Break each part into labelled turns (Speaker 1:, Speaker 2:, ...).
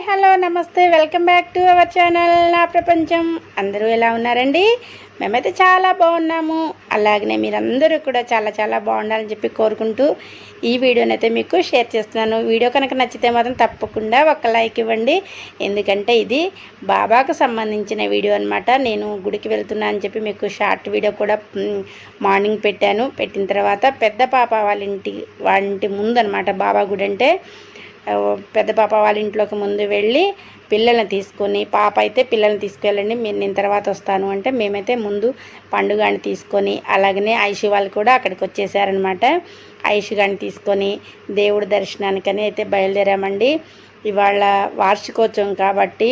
Speaker 1: Hello నమస్తే, welcome back to our channel నా ప్రపంచం. అందరూ ఎలా ఉన్నారండి? మేమైతే చాలా బాగున్నాము. అలాగనే మీరందరూ కూడా చాలా చాలా బాగుండాలని చెప్పి కోరుకుంటూ ఈ వీడియోని అయితే మీకు షేర్ చేస్తున్నాను. వీడియో కనుక నచ్చితే మాత్రం తప్పకుండా ఒక లైక్ ఇవ్వండి. ఎందుకంటే ఇది బాబాకు సంబంధించిన వీడియో అనమాట. నేను గుడికి వెళ్తున్నా అని చెప్పి మీకు షార్ట్ వీడియో కూడా మార్నింగ్ పెట్టాను. పెట్టిన తర్వాత పెద్ద పాప వాళ్ళ ఇంటి ముందు అనమాట బాబా గుడి. అంటే పెద్ద పాప వాళ్ళ ఇంట్లోకి ముందు వెళ్ళి పిల్లల్ని తీసుకొని, పాప అయితే పిల్లల్ని తీసుకెళ్ళండి నేను తర్వాత వస్తాను అంటే, మేమైతే ముందు పండుగని తీసుకొని, అలాగనే ఐషు వాళ్ళు కూడా అక్కడికి వచ్చేసారనమాట. ఐషు గాని తీసుకొని దేవుడి దర్శనానికని అయితే బయలుదేరామండి. ఇవాళ వార్షికోత్సవం కాబట్టి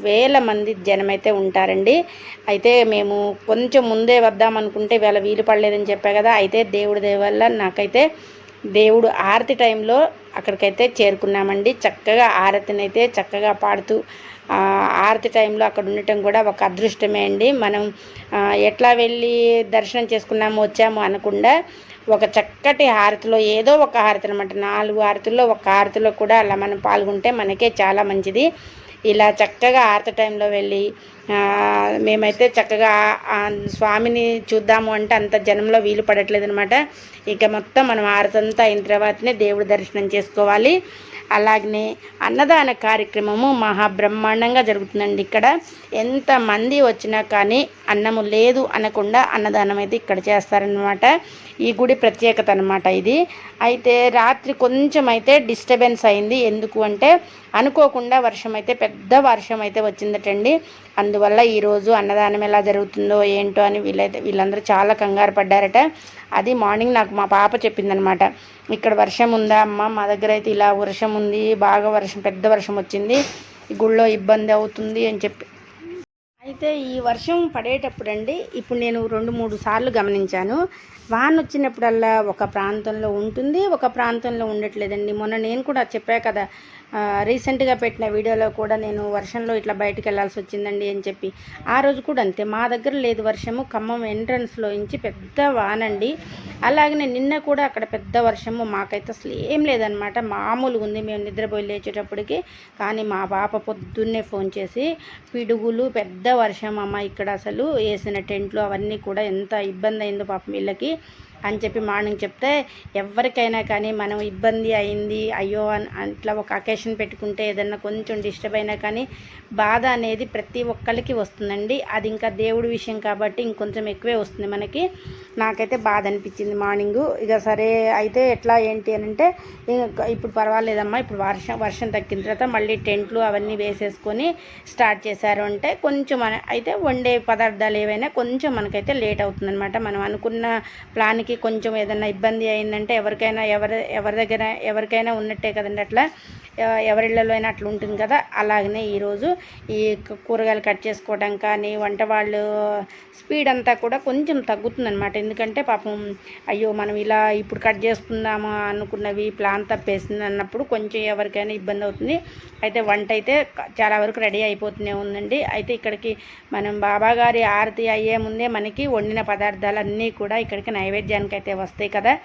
Speaker 1: వేల మంది జనమైతే ఉంటారండి. అయితే మేము కొంచెం ముందే వద్దామనుకుంటే వేళ వీలు పడలేదని చెప్పా కదా. అయితే దేవుడి దయ వల్ల నాకైతే దేవుడు ఆరతి టైంలో అక్కడికైతే చేరుకున్నామండి. చక్కగా ఆరతిని అయితే చక్కగా పాడుతూ ఆరతి టైంలో అక్కడ ఉండటం కూడా ఒక అదృష్టమే అండి. మనం ఎట్లా వెళ్ళి దర్శనం చేసుకున్నాము వచ్చాము అనకుండా ఒక చక్కటి హారతిలో, ఏదో ఒక హారతి అనమాట, 4 హారతుల్లో ఒక హారతిలో కూడా అలా మనం పాల్గొంటే మనకే చాలా మంచిది. ఇలా చక్కగా ఆరతి టైంలో వెళ్ళి మేమైతే చక్కగా స్వామిని చూద్దాము అంటే అంత జనంలో వీలు పడట్లేదు అనమాట. ఇక మొత్తం మనం ఆరతి అంతా అయిన తర్వాతనే దేవుడి దర్శనం చేసుకోవాలి. అలాగనే అన్నదాన కార్యక్రమము మహాబ్రహ్మాండంగా జరుగుతుందండి. ఇక్కడ ఎంతమంది వచ్చినా కానీ అన్నము లేదు అనకుండా అన్నదానం అయితే ఇక్కడ చేస్తారనమాట. ఈ గుడి ప్రత్యేకత అనమాట ఇది. అయితే రాత్రి కొంచెం అయితే డిస్టర్బెన్స్ అయింది. ఎందుకు అంటే అనుకోకుండా పెద్ద వర్షం అయితే వచ్చిందటండి. అందువల్ల ఈరోజు అన్నదానం ఎలా జరుగుతుందో ఏంటో అని వీళ్ళందరూ చాలా కంగారు పడ్డారట. అది మార్నింగ్ నాకు మా పాప చెప్పిందనమాట. ఇక్కడ వర్షం ఉందా అమ్మ, మా దగ్గర అయితే ఇలా వర్షం ఉంది, బాగా పెద్ద వర్షం వచ్చింది, గుళ్ళో ఇబ్బంది అవుతుంది అని చెప్పి. అయితే ఈ వర్షం పడేటప్పుడు అండి, ఇప్పుడు నేను 2-3 సార్లు గమనించాను. వాన వచ్చినప్పుడల్లా ఒక ప్రాంతంలో ఉంటుంది, ఒక ప్రాంతంలో ఉండట్లేదండి. మొన్న నేను కూడా చెప్పా కదా, రీసెంట్గా పెట్టిన వీడియోలో కూడా నేను వర్షంలో ఇట్లా బయటకు వెళ్ళాల్సి వచ్చిందండి అని చెప్పి. ఆ రోజు కూడా అంతే, మా దగ్గర లేదు వర్షము. ఖమ్మం ఎంట్రన్స్లో నుంచి పెద్ద వానండి. అలాగనే నిన్న కూడా అక్కడ పెద్ద వర్షము. మాకైతే అసలు ఏం లేదనమాట, మామూలుగా ఉంది మేము నిద్రపోయి లేచేటప్పటికి. కానీ మా పాప పొద్దున్నే ఫోన్ చేసి, పిడుగులు, పెద్ద వర్షం అమ్మ, ఇక్కడ అసలు వేసిన టెంట్లు అవన్నీ కూడా ఎంత ఇబ్బంది అయిందో పాపం వీళ్ళకి అని చెప్పి మార్నింగ్ చెప్తే, ఎవరికైనా కానీ మనం ఇబ్బంది అయింది అయ్యో అని అట్లా ఒక అకేషన్ పెట్టుకుంటే ఏదన్నా కొంచెం డిస్టర్బ్ అయినా కానీ బాధ అనేది ప్రతి ఒక్కరికి వస్తుందండి. అది ఇంకా దేవుడి విషయం కాబట్టి ఇంకొంచెం ఎక్కువే వస్తుంది మనకి. నాకైతే బాధ అనిపించింది మార్నింగు. ఇక సరే అయితే ఎట్లా ఏంటి అని అంటే, ఇప్పుడు పర్వాలేదమ్మా, ఇప్పుడు వర్షం తగ్గిన తర్వాత మళ్ళీ టెంట్లు అవన్నీ వేసేసుకొని స్టార్ట్ చేశారు అంటే కొంచెం అయితే వండే పదార్థాలు ఏవైనా కొంచెం మనకైతే లేట్ అవుతుందన్నమాట. మనం అనుకున్న ప్లాన్కి కొంచెం ఏదైనా ఇబ్బంది అయిందంటే ఎవరికైనా ఉన్నట్టే కదండి. అట్లా ఎవరిళ్ళలో అయినా అట్లా ఉంటుంది కదా. అలాగనే ఈరోజు ఈ కూరగాయలు కట్ చేసుకోవడం కానీ వంట వాళ్ళు స్పీడ్ అంతా కూడా కొంచెం తగ్గుతుందన్నమాట. ఎందుకంటే పాపం అయ్యో మనం ఇలా ఇప్పుడు కట్ చేసుకుందామా అనుకున్నవి ప్లాన్ తప్పేసింది అన్నప్పుడు కొంచెం ఎవరికైనా ఇబ్బంది అవుతుంది. అయితే వంట అయితే చాలా వరకు రెడీ అయిపోతూనే ఉందండి. అయితే ఇక్కడికి మనం బాబాగారి ఆరతి అయ్యే ముందే మనకి వండిన పదార్థాలన్నీ కూడా ఇక్కడికి నైవేద్యానికి అయితే వస్తాయి కదా.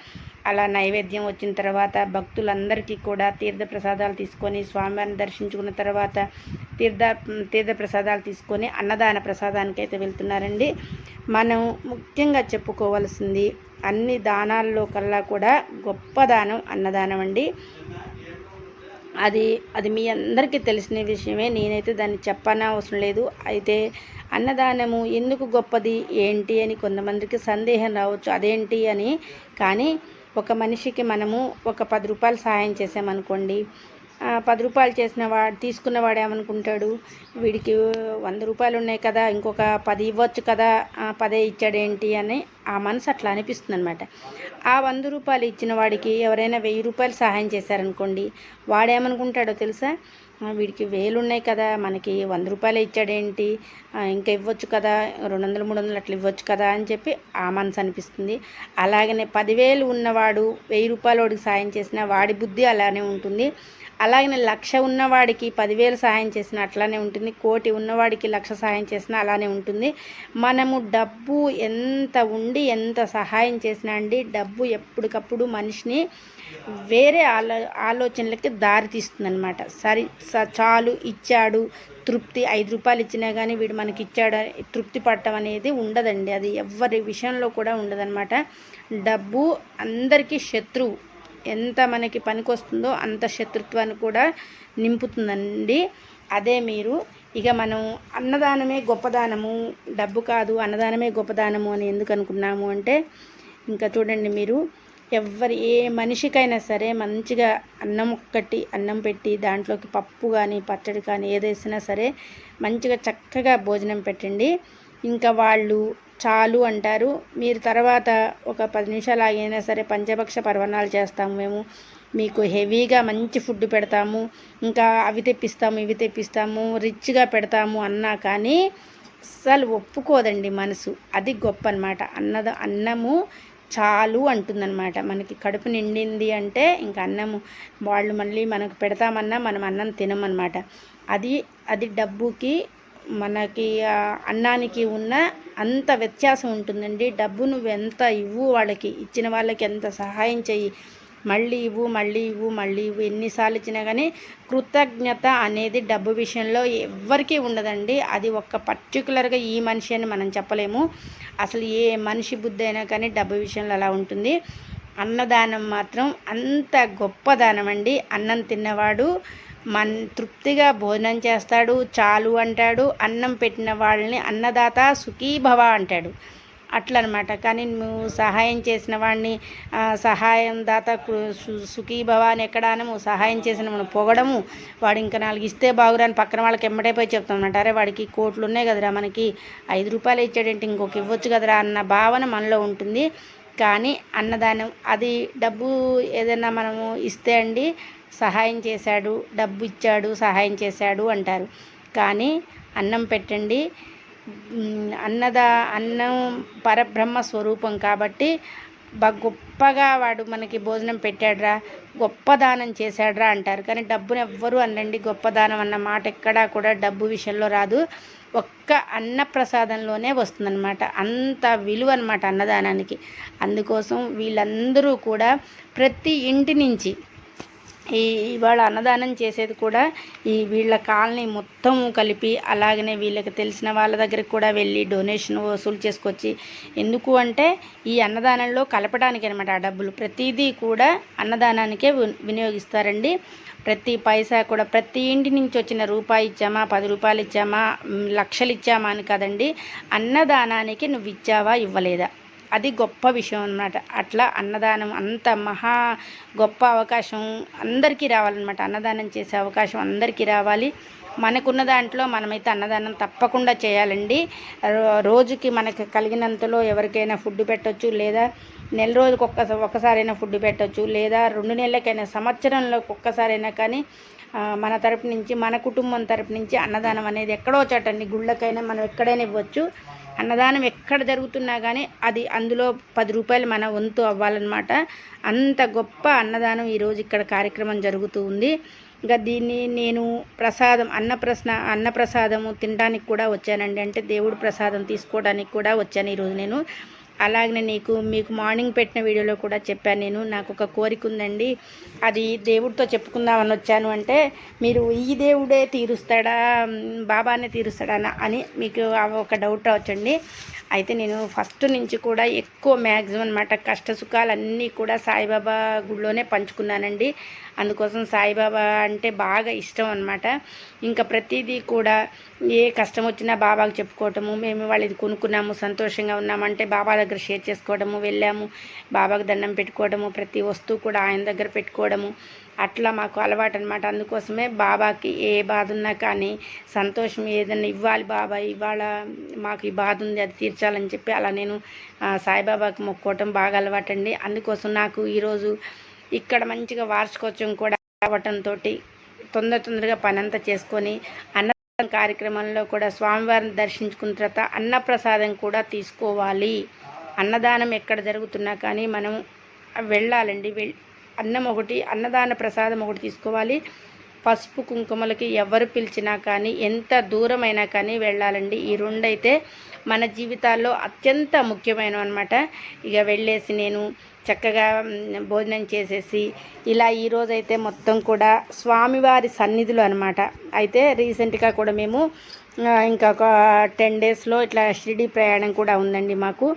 Speaker 1: అలా నైవేద్యం వచ్చిన తర్వాత భక్తులందరికీ కూడా తీర్థ ప్రసాదాలు తీసుకొని స్వామివారిని దర్శించుకున్న తర్వాత తీర్థ ప్రసాదాలు తీసుకొని అన్నదాన ప్రసాదానికి అయితే వెళ్తున్నారండి. మనం ముఖ్యంగా చెప్పుకోవాల్సింది, అన్ని దానాల్లో కల్లా కూడా గొప్ప దానం అన్నదానం అండి. అది మీ అందరికీ తెలిసిన విషయమే, నేనైతే దాన్ని చెప్పనవసరం లేదు. అయితే అన్నదానము ఎందుకు గొప్పది ఏంటి అని కొంతమందికి సందేహం రావచ్చు, అదేంటి అని. కానీ ఒక మనిషికి మనము ఒక 10 రూపాయలు సహాయం చేసామనుకోండి, 10 రూపాయలు తీసుకున్నవాడు ఏమనుకుంటాడు, వీడికి 100 రూపాయలు ఉన్నాయి కదా, ఇంకొక 10 ఇవ్వచ్చు కదా, 10 ఇచ్చాడేంటి అని ఆ మనసు అట్లా అనిపిస్తుంది అనమాట. ఆ 100 రూపాయలు ఇచ్చిన వాడికి ఎవరైనా 1000 రూపాయలు సహాయం చేశారనుకోండి, వాడేమనుకుంటాడో తెలుసా, వీడికి 1000 ఉన్నాయి కదా, మనకి 100 రూపాయలు ఇచ్చాడేంటి, ఇంకా ఇవ్వచ్చు కదా, 200, 300 అట్లా ఇవ్వచ్చు కదా అని చెప్పి ఆ మనసు అనిపిస్తుంది. అలాగనే 10,000 ఉన్నవాడు 1000 రూపాయలు వాడికి సాయం చేసిన వాడి బుద్ధి అలానే ఉంటుంది. అలాగనే 1,00,000 ఉన్నవాడికి 10,000 సహాయం చేసిన అట్లానే ఉంటుంది. 1,00,00,000 ఉన్నవాడికి 1,00,000 సహాయం చేసినా అలానే ఉంటుంది. మనము డబ్బు ఎంత ఉండి ఎంత సహాయం చేసినా అండి, డబ్బు ఎప్పటికప్పుడు మనిషిని వేరే ఆలోచనలకి దారి తీస్తుందన్నమాట. చాలు ఇచ్చాడు తృప్తి, 5 రూపాయలు ఇచ్చినా కానీ వీడు మనకి ఇచ్చాడు తృప్తి పడటం అనేది ఉండదండి. అది ఎవరి విషయంలో కూడా ఉండదన్నమాట. డబ్బు అందరికీ శత్రువు. ఎంత మనకి పనికొస్తుందో అంత శత్రుత్వాన్ని కూడా నింపుతుందండి. అదే మీరు ఇక మనం అన్నదానమే గొప్పదానము, డబ్బు కాదు అన్నదానమే గొప్పదానము అని ఎందుకు అనుకున్నాము అంటే, ఇంకా చూడండి మీరు ఏ మనిషికైనా సరే మంచిగా అన్నం పెట్టి దాంట్లోకి పప్పు కానీ పచ్చడి కానీ ఏదేసినా సరే మంచిగా చక్కగా భోజనం పెట్టండి. ఇంకా వాళ్ళు చాలు అంటారు. మీరు తర్వాత ఒక 10 నిమిషాలు ఆగైనా సరే పంచభక్ష పరమాన్నాలు చేస్తాము మేము, మీకు హెవీగా మంచి ఫుడ్ పెడతాము, ఇంకా అవి తెప్పిస్తాము ఇవి తెప్పిస్తాము రిచ్గా పెడతాము అన్నా కానీ అస్సలు ఒప్పుకోదండి మనసు. అది గొప్ప అన్నమాట. అన్నము చాలు అంటుందన్నమాట. మనకి కడుపు నిండింది అంటే ఇంకా అన్నము వాళ్ళు మళ్ళీ మనకు పెడతామన్నా మనం అన్నం తినమన్నమాట. అది డబ్బుకి మనకి అన్నానికి ఉన్న అంత వ్యత్యాసం ఉంటుందండి. డబ్బు నువ్వు ఎంత ఇవ్వు, వాళ్ళకి ఇచ్చిన వాళ్ళకి ఎంత సహాయం చెయ్యి, మళ్ళీ ఇవ్వు ఎన్నిసార్లు ఇచ్చినా కానీ కృతజ్ఞత అనేది డబ్బు విషయంలో ఎవ్వరికీ ఉండదండి. అది ఒక పర్టికులర్గా ఈ మనిషి అని మనం చెప్పలేము. అసలు ఏ మనిషి బుద్ధి అయినా కానీ డబ్బు విషయంలో అలా ఉంటుంది. అన్నదానం మాత్రం అంత గొప్ప దానం అండి. అన్నం తిన్నవాడు తృప్తిగా భోజనం చేస్తాడు, చాలు అంటాడు. అన్నం పెట్టిన వాళ్ళని అన్నదాత సుఖీభవ అంటాడు. అట్లనమాట. కానీ నువ్వు సహాయం చేసిన వాడిని సహాయం దాత సుఖీభవ అని ఎక్కడానము, సహాయం చేసిన మనం పొగడము, వాడు ఇంకా 4 ఇస్తే బాగురాని పక్కన వాళ్ళకి ఎమ్మటైపోయి చెప్తామన్నమాట. అరే వాడికి కోట్లు ఉన్నాయి కదరా, మనకి 5 రూపాయలు ఇచ్చాడంటే ఇంకొక ఇవ్వచ్చు కదరా అన్న భావన మనలో ఉంటుంది. కానీ అన్నదానం అది డబ్బు ఏదైనా మనము ఇస్తే అండి సహాయం చేశాడు, డబ్బు ఇచ్చాడు, సహాయం చేశాడు అంటారు. కానీ అన్నం పెట్టండి. అన్నం పరబ్రహ్మ స్వరూపం కాబట్టి గొప్పగా వాడు మనకి భోజనం పెట్టాడురా, గొప్ప దానం చేశాడురా అంటారు. కానీ డబ్బును ఎవ్వరూ అనండి గొప్పదానం అన్న మాట ఎక్కడా కూడా డబ్బు విషయంలో రాదు. ఒక్క అన్నప్రసాదంలోనే వస్తుందన్నమాట. అంత విలువ అన్నమాట అన్నదానానికి. అందుకోసం వీళ్ళందరూ కూడా ప్రతి ఇంటి నుంచి ఇవాళ అన్నదానం చేసేది కూడా వీళ్ళ కాలనీ మొత్తం కలిపి, అలాగనే వీళ్ళకి తెలిసిన వాళ్ళ దగ్గరికి కూడా వెళ్ళి డొనేషన్ వసూలు చేసుకొచ్చి, ఎందుకు అంటే ఈ అన్నదానంలో కలపడానికి అనమాట. ఆ డబ్బులు ప్రతిదీ కూడా అన్నదానానికే వినియోగిస్తారండి. ప్రతి పైసా కూడా ప్రతి ఇంటి నుంచి వచ్చిన రూపాయి ఇచ్చామా, 10 రూపాయలు ఇచ్చామా, లక్షలు ఇచ్చామా అని కదండి, అన్నదానానికి నువ్వు ఇచ్చావా ఇవ్వలేదా, అది గొప్ప విషయం అన్నమాట. అట్లా అన్నదానం అంత మహా గొప్ప అవకాశం అందరికీ రావాలన్నమాట. అన్నదానం చేసే అవకాశం అందరికీ రావాలి. మనకున్న దాంట్లో మనమైతే అన్నదానం తప్పకుండా చేయాలండి. రోజుకి మనకు కలిగినంతలో ఎవరికైనా ఫుడ్ పెట్టవచ్చు, లేదా నెల రోజుకి ఒక్కసారైనా ఫుడ్ పెట్టవచ్చు, లేదా 2 నెలలకైనా, సంవత్సరంలోకి ఒక్కసారైనా కానీ మన తరపు నుంచి, మన కుటుంబం తరపు నుంచి అన్నదానం అనేది ఎక్కడో చోటండి, గుళ్ళకైనా మనం ఎక్కడైనా ఇవ్వచ్చు. అన్నదానం ఎక్కడ జరుగుతున్నా కానీ అది అందులో 10 రూపాయలు మన వంతు అవ్వాలన్నమాట. అంత గొప్ప అన్నదానం ఈరోజు ఇక్కడ కార్యక్రమం జరుగుతూ ఉంది. ఇంకా దీన్ని నేను అన్నప్రసాదము తినడానికి కూడా వచ్చానండి. అంటే దేవుడు ప్రసాదం తీసుకోవడానికి కూడా వచ్చాను ఈరోజు నేను. అలాగనే మీకు మార్నింగ్ పెట్టిన వీడియోలో కూడా చెప్పాను నేను, నాకు ఒక కోరిక ఉందండి, అది దేవుడితో చెప్పుకుందామని వచ్చాను. అంటే మీరు ఈ దేవుడే తీరుస్తాడా, బాబానే తీరుస్తాడా అని మీకు ఒక డౌట్ రావచ్చండి. అయితే నేను ఫస్ట్ నుంచి కూడా ఎక్కువ మ్యాక్సిమం అనమాట కష్ట సుఖాలన్నీ కూడా సాయిబాబా గుడిలోనే పంచుకున్నానండి. అందుకోసం సాయిబాబా అంటే బాగా ఇష్టం అనమాట. ఇంకా ప్రతిదీ కూడా ఏ కష్టం వచ్చినా బాబాకు చెప్పుకోవటము, మేము వాళ్ళు ఇది కొనుక్కున్నాము సంతోషంగా ఉన్నామంటే బాబా దగ్గర షేర్ చేసుకోవడము, వెళ్ళాము బాబాకు దండం పెట్టుకోవడము, ప్రతి వస్తువు కూడా ఆయన దగ్గర పెట్టుకోవడము, అట్లా మాకు అలవాటు అనమాట. అందుకోసమే బాబాకి ఏ బాధ ఉన్నా కానీ సంతోషం ఏదైనా ఇవ్వాలి బాబా, ఇవాళ మాకు ఈ బాధ ఉంది అది తీర్చాలని చెప్పి అలా నేను సాయిబాబాకి మొక్కోవటం బాగా అలవాటండి. అందుకోసం నాకు ఈరోజు ఇక్కడ మంచిగా వార్షికోత్సవం కూడా రావటంతో తొందరగా పని అంతా చేసుకొని అన్నదానం కార్యక్రమంలో కూడా స్వామివారిని దర్శించుకున్న తర్వాత అన్నప్రసాదం కూడా తీసుకోవాలి. అన్నదానం ఎక్కడ జరుగుతున్నా కానీ మనం వెళ్ళాలండి. అన్నం ఒకటి, అన్నదాన ప్రసాదం ఒకటి తీసుకోవాలి. పసుపు కుంకుమలకి ఎవరు పిలిచినా కానీ ఎంత దూరమైనా కానీ వెళ్ళాలండి. ఈ రెండైతే మన జీవితాల్లో అత్యంత ముఖ్యమైనవి అనమాట. ఇక వెళ్ళేసి నేను చక్కగా భోజనం చేసేసి ఇలా ఈరోజైతే మొత్తం కూడా స్వామివారి సన్నిధులు అనమాట. అయితే రీసెంట్గా కూడా మేము ఇంకొక 10 డేస్లో ఇట్లా షిరిడి ప్రయాణం కూడా ఉందండి మాకు.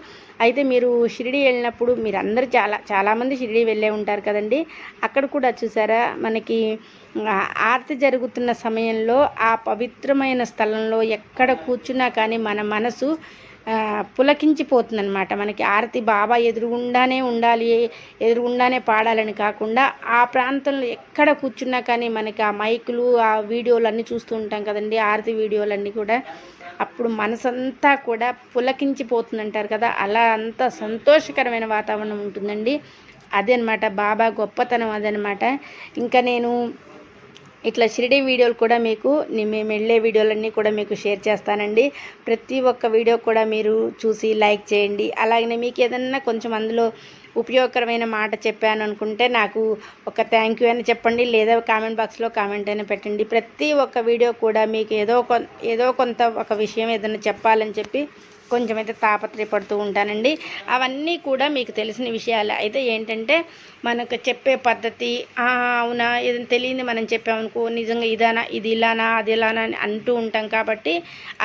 Speaker 1: అయితే మీరు షిరిడి వెళ్ళినప్పుడు మీరు అందరూ చాలామంది షిరిడి వెళ్ళే ఉంటారు కదండి. అక్కడ కూడా చూసారా, మనకి ఆరతి జరుగుతున్న సమయంలో ఆ పవిత్రమైన స్థలంలో ఎక్కడ కూర్చున్నా కానీ మన మనసు పులకించిపోతుందన్నమాట. మనకి ఆరతి బాబా ఎదురుగుండానే ఉండాలి, ఎదురుగుండానే పాడాలని కాకుండా ఆ ప్రాంతంలో ఎక్కడ కూర్చున్నా కానీ మనకి ఆ మైకులు ఆ వీడియోలు అన్నీ చూస్తూ ఉంటాం కదండి, ఆరతి వీడియోలన్నీ కూడా. అప్పుడు మనసంతా కూడా పులకించిపోతుందంటారు కదా, అలా అంత సంతోషకరమైన వాతావరణం ఉంటుందండి. అదనమాట బాబా గొప్పతనం, అదనమాట. ఇంకా నేను ఇట్లా షిరిడి వీడియోలు కూడా మీకు మేము వెళ్ళే వీడియోలన్నీ కూడా మీకు షేర్ చేస్తానండి. ప్రతి ఒక్క వీడియో కూడా మీరు చూసి లైక్ చేయండి. అలాగనే మీకు ఏదన్నా కొంచెం అందులో ఉపయోగకరమైన మాట చెప్పాను అనుకుంటే నాకు ఒక థ్యాంక్ యూ అని చెప్పండి, లేదా కామెంట్ బాక్స్లో కామెంట్ అయినా పెట్టండి. ప్రతి ఒక్క వీడియో కూడా మీకు ఏదో కొంత ఒక విషయం ఏదైనా చెప్పాలని చెప్పి కొంచెం అయితే తాపత్రయపడుతూ ఉంటానండి. అవన్నీ కూడా మీకు తెలిసిన విషయాలు. అయితే ఏంటంటే మనకు చెప్పే పద్ధతి, అవునా ఏదైనా తెలియని మనం చెప్పామనుకో, నిజంగా ఇదానా, ఇది ఇలానా, అది ఇలానా అని అంటూ ఉంటాం. కాబట్టి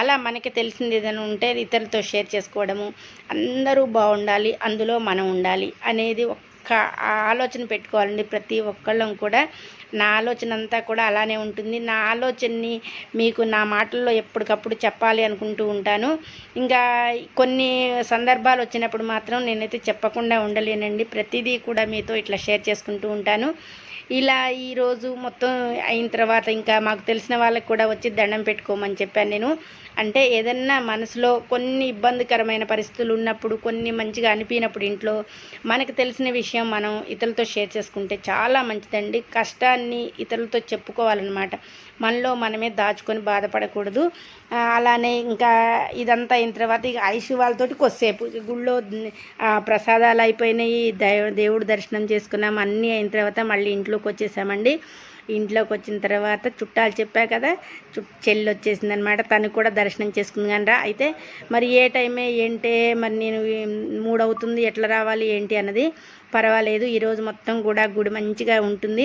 Speaker 1: అలా మనకి తెలిసింది ఏదైనా ఉంటే ఇతరులతో షేర్ చేసుకోవడము, అందరూ బాగుండాలి, అందులో మనం ఉండాలి అనేది ఆలోచన పెట్టుకోవాలండి ప్రతి ఒక్కళ్ళం కూడా. నా ఆలోచన అంతా కూడా అలానే ఉంటుంది. నా ఆలోచనని మీకు నా మాటల్లో ఎప్పటికప్పుడు చెప్పాలి అనుకుంటూ ఉంటాను. ఇంకా కొన్ని సందర్భాలు వచ్చినప్పుడు మాత్రం నేనైతే చెప్పకుండా ఉండలేనండి. ప్రతిదీ కూడా మీతో ఇట్లా షేర్ చేసుకుంటూ ఉంటాను. ఇలా ఈరోజు మొత్తం అయిన తర్వాత ఇంకా మాకు తెలిసిన వాళ్ళకి కూడా వచ్చి దండం పెట్టుకోమని చెప్పాను నేను. అంటే ఏదన్నా మనసులో కొన్ని ఇబ్బందికరమైన పరిస్థితులు ఉన్నప్పుడు, కొన్ని మంచిగా అనిపించినప్పుడు ఇంట్లో మనకు తెలిసిన విషయం మనం ఇతరులతో షేర్ చేసుకుంటే చాలా మంచిదండి. కష్టాన్ని ఇతరులతో చెప్పుకోవాలన్నమాట. మనలో మనమే దాచుకొని బాధపడకూడదు. అలానే ఇంకా ఇదంతా అయిన తర్వాత ఇక ఐషు వాళ్ళతోటి కొద్దిసేపు గుళ్ళో ప్రసాదాలు అయిపోయినాయి, దేవుడు దర్శనం చేసుకున్నాం. అన్నీ అయిన తర్వాత మళ్ళీ ఇంట్లోకి వచ్చేసామండి. ఇంట్లోకి వచ్చిన తర్వాత చుట్టాలు చెప్పా కదా, చెల్లి వచ్చేసిందనమాట. తను కూడా దర్శనం చేసుకుంది కానీ అయితే మరి ఏ టైమే ఏంటే, మరి నేను 3 అవుతుంది, ఎట్లా రావాలి ఏంటి అన్నది. పర్వాలేదు, ఈరోజు మొత్తం కూడా గుడి మంచిగా ఉంటుంది,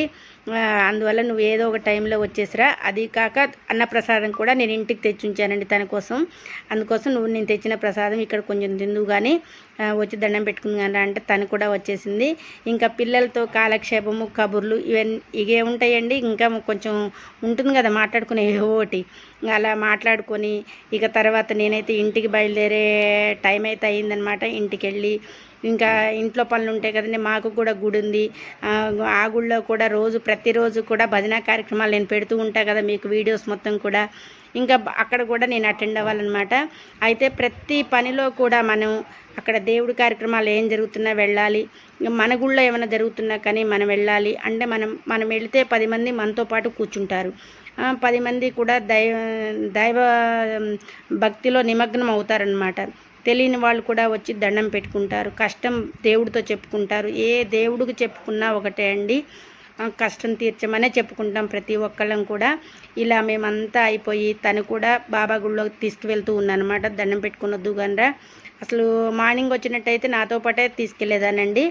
Speaker 1: అందువల్ల నువ్వు ఏదో ఒక టైంలో వచ్చేసిరా. అది కాక అన్నప్రసాదం కూడా నేను ఇంటికి తెచ్చి ఉంచానండి తన కోసం. అందుకోసం నువ్వు నేను తెచ్చిన ప్రసాదం ఇక్కడ కొంచెం తిందువు కానీ వచ్చి దండం పెట్టుకుంది కానీ అంటే తను కూడా వచ్చేసింది. ఇంకా పిల్లలతో కాలక్షేపము, కబుర్లు ఇవే ఉంటాయండి. ఇంకా కొంచెం ఉంటుంది కదా మాట్లాడుకునే ఒకటి, అలా మాట్లాడుకొని ఇక తర్వాత నేనైతే ఇంటికి బయలుదేరే టైం అయితే అయ్యిందనమాట. ఇంటికి వెళ్ళి ఇంకా ఇంట్లో పనులు ఉంటాయి కదండి, మాకు కూడా గుడి ఉంది. ఆ గుడిలో కూడా ప్రతిరోజు కూడా భజన కార్యక్రమాలు నేను పెడుతూ ఉంటాను కదా మీకు వీడియోస్ మొత్తం కూడా. ఇంకా అక్కడ కూడా నేను అటెండ్ అవ్వాలన్నమాట. అయితే ప్రతి పనిలో కూడా మనం అక్కడ దేవుడి కార్యక్రమాలు ఏం జరుగుతున్నా వెళ్ళాలి. మన గుళ్ళో ఏమైనా జరుగుతున్నా కానీ మనం వెళ్ళాలి. అంటే మనం వెళితే 10 మంది మనతో పాటు కూర్చుంటారు. 10 మంది కూడా దైవ భక్తిలో నిమగ్నం అవుతారనమాట. తెలియని వాళ్ళు కూడా వచ్చి దండం పెట్టుకుంటారు, కష్టం దేవుడితో చెప్పుకుంటారు. ఏ దేవుడికి చెప్పుకున్నా ఒకటే అండి, కష్టం తీర్చమనే చెప్పుకుంటాం ప్రతి ఒక్కళ్ళం కూడా. ఇలా మేమంతా అయిపోయి తను కూడా బాబా గుళ్ళోకి తీసుకువెళ్తూ ఉన్నానమాట. దండం పెట్టుకున్నద్దు గనరా. అసలు మార్నింగ్ వచ్చినట్టయితే నాతో పాటే తీసుకెళ్లేదానండి.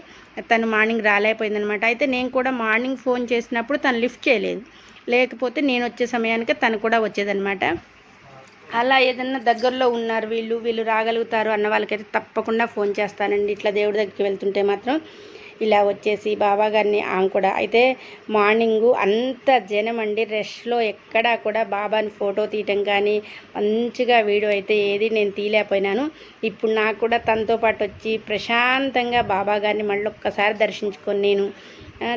Speaker 1: తను మార్నింగ్ రాలేకపోయిందనమాట. అయితే నేను కూడా మార్నింగ్ ఫోన్ చేసినప్పుడు తను లిఫ్ట్ చేయలేదు, లేకపోతే నేను వచ్చే సమయానికి తను కూడా వచ్చేదనమాట. అలా ఏదన్నా దగ్గరలో ఉన్నారు వీళ్ళు రాగలుగుతారు అన్న వాళ్ళకైతే తప్పకుండా ఫోన్ చేస్తానండి. ఇట్లా దేవుడి దగ్గరికి వెళ్తుంటే మాత్రం ఇలా వచ్చేసి బాబా గారిని కూడా. అయితే మార్నింగు అంత జనం అండి, రష్లో ఎక్కడా కూడా బాబాని ఫోటో తీయటం కానీ మంచిగా వీడియో అయితే ఏది నేను తీయలేకపోయినాను. ఇప్పుడు నాకు కూడా తనతో పాటు వచ్చి ప్రశాంతంగా బాబా గారిని మళ్ళీ ఒక్కసారి దర్శించుకొని నేను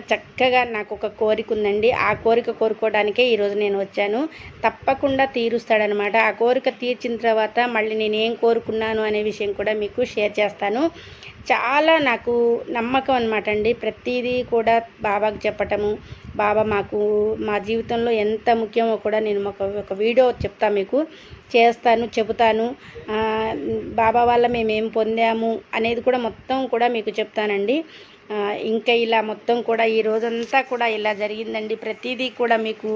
Speaker 1: చక్కగా నాకు ఒక కోరిక ఉందండి. ఆ కోరిక కోరుకోవడానికే ఈరోజు నేను వచ్చాను. తప్పకుండా తీరుస్తాడనమాట. ఆ కోరిక తీర్చిన తర్వాత మళ్ళీ నేను ఏం కోరుకున్నాను అనే విషయం కూడా మీకు షేర్ చేస్తాను. చాలా నాకు నమ్మకం అనమాట అండి. ప్రతిదీ కూడా బాబాకు చెప్పటము, బాబా మా జీవితంలో ఎంత ముఖ్యమో కూడా నేను ఒక వీడియో మీకు చెబుతాను. బాబా వల్ల మేమేం పొందాము అనేది కూడా మొత్తం కూడా మీకు చెప్తానండి. ఇంకా ఇలా మొత్తం కూడా ఈ రోజంతా కూడా ఇలా జరిగిందండి. ప్రతిదీ కూడా మీకు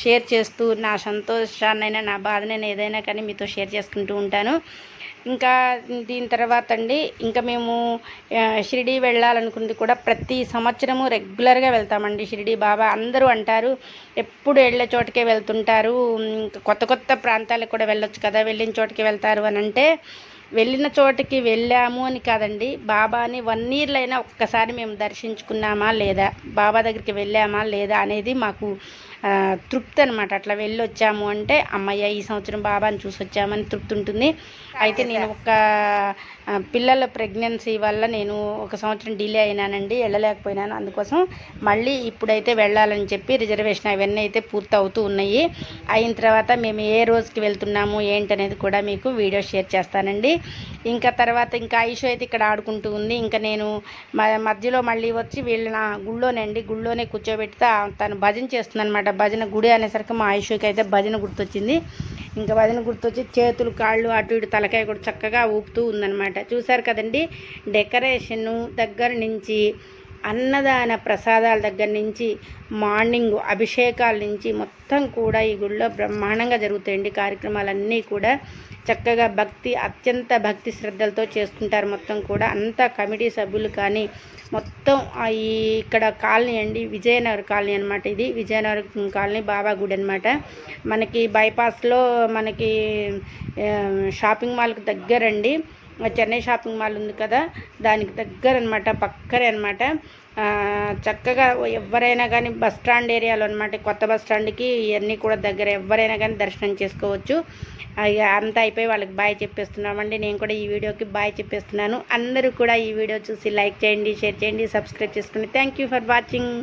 Speaker 1: షేర్ చేస్తూ నా సంతోషాన్నైనా నా బాధనైనా ఏదైనా కానీ మీతో షేర్ చేసుకుంటూ ఉంటాను. ఇంకా దీని తర్వాత అండి ఇంకా మేము షిరిడి వెళ్ళాలనుకుంది కూడా ప్రతి సంవత్సరము రెగ్యులర్గా వెళ్తామండి షిరిడి. బాబా అందరూ అంటారు ఎప్పుడు వెళ్ళే చోటుకే వెళ్తుంటారు, ఇంకా కొత్త కొత్త ప్రాంతాలకు కూడా వెళ్ళొచ్చు కదా, వెళ్ళిన చోటుకి వెళ్తారు అని అంటే, వెళ్ళిన చోటికి వెళ్ళాము అని కాదండి, బాబాని 1 ఇయర్లో అయినా ఒక్కసారి మేము దర్శించుకున్నామా లేదా, బాబా దగ్గరికి వెళ్ళామా లేదా అనేది మాకు తృప్తి అనమాట. అట్లా వెళ్ళొచ్చాము అంటే అమ్మయ్య ఈ సంవత్సరం బాబాని చూసి వచ్చామని తృప్తి ఉంటుంది. అయితే నేను పిల్లల ప్రెగ్నెన్సీ వల్ల నేను 1 సంవత్సరం డిలే అయినానండి, వెళ్ళలేకపోయినాను. అందుకోసం మళ్ళీ ఇప్పుడైతే వెళ్ళాలని చెప్పి రిజర్వేషన్ అవన్నీ అయితే పూర్తి అవుతూ ఉన్నాయి. అయిన తర్వాత మేము ఏ రోజుకి వెళ్తున్నాము ఏంటనేది కూడా మీకు వీడియో షేర్ చేస్తానండి. ఇంకా తర్వాత ఇంకా ఐషు అయితే ఇక్కడ ఆడుకుంటూ ఉంది. ఇంకా నేను మధ్యలో మళ్ళీ వచ్చి వీళ్ళ గుళ్ళోనే కూర్చోబెడితే తను భజన చేస్తుంది అనమాట. భజన గుడి అనేసరికి మా ఐషుకి అయితే భజన గుర్తొచ్చింది. ఇంకా భజన గుర్తొచ్చి చేతులు కాళ్ళు అటు ఇటు తలకాయ కూడా చక్కగా ఊపుతూ ఉందన్నమాట. చూశారు కదండి, డెకరేషను దగ్గర నుంచి అన్నదాన ప్రసాదాల దగ్గర నుంచి మార్నింగ్ అభిషేకాల నుంచి మొత్తం కూడా ఈ గుడిలో బ్రహ్మాండంగా జరుగుతాయండి. కార్యక్రమాలన్నీ కూడా చక్కగా అత్యంత భక్తి శ్రద్ధలతో చేసుకుంటారు. మొత్తం కూడా అంతా కమిటీ సభ్యులు కానీ మొత్తం ఇక్కడ కాలనీ అండి, విజయనగర్ కాలనీ అనమాట. ఇది విజయనగర్ కాలనీ బాబా గుడి అనమాట. మనకి బైపాస్లో మనకి షాపింగ్ మాల్కి దగ్గరండి, చెన్నై షాపింగ్ మాల్ ఉంది కదా, దానికి దగ్గర అనమాట, పక్కనే అనమాట. చక్కగా ఎవరైనా కానీ బస్ స్టాండ్ ఏరియాలో అనమాట, కొత్త బస్ స్టాండ్కి ఇవన్నీ కూడా దగ్గర, ఎవరైనా కానీ దర్శనం చేసుకోవచ్చు. అంతా అయిపోయి వాళ్ళకి బాయ్ చెప్పేస్తున్నామండి. నేను కూడా ఈ వీడియోకి బాయ్ చెప్పేస్తున్నాను. అందరూ కూడా ఈ వీడియో చూసి లైక్ చేయండి, షేర్ చేయండి, సబ్స్క్రైబ్ చేసుకోండి. Thank you for watching.